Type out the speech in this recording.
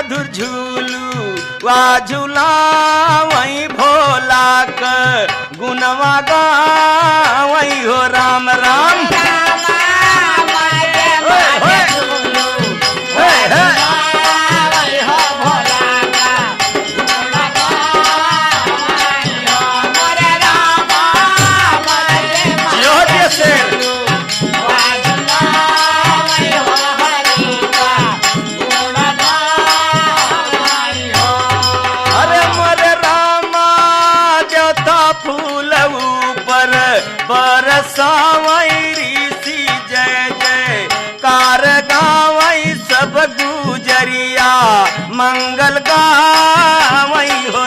मधुर झूलू वा झूलावई भोला क गुणवा गावई हो राम राम बरसावई ऋषि जय जय कार गावई सब गुजरिया मंगल गावई हो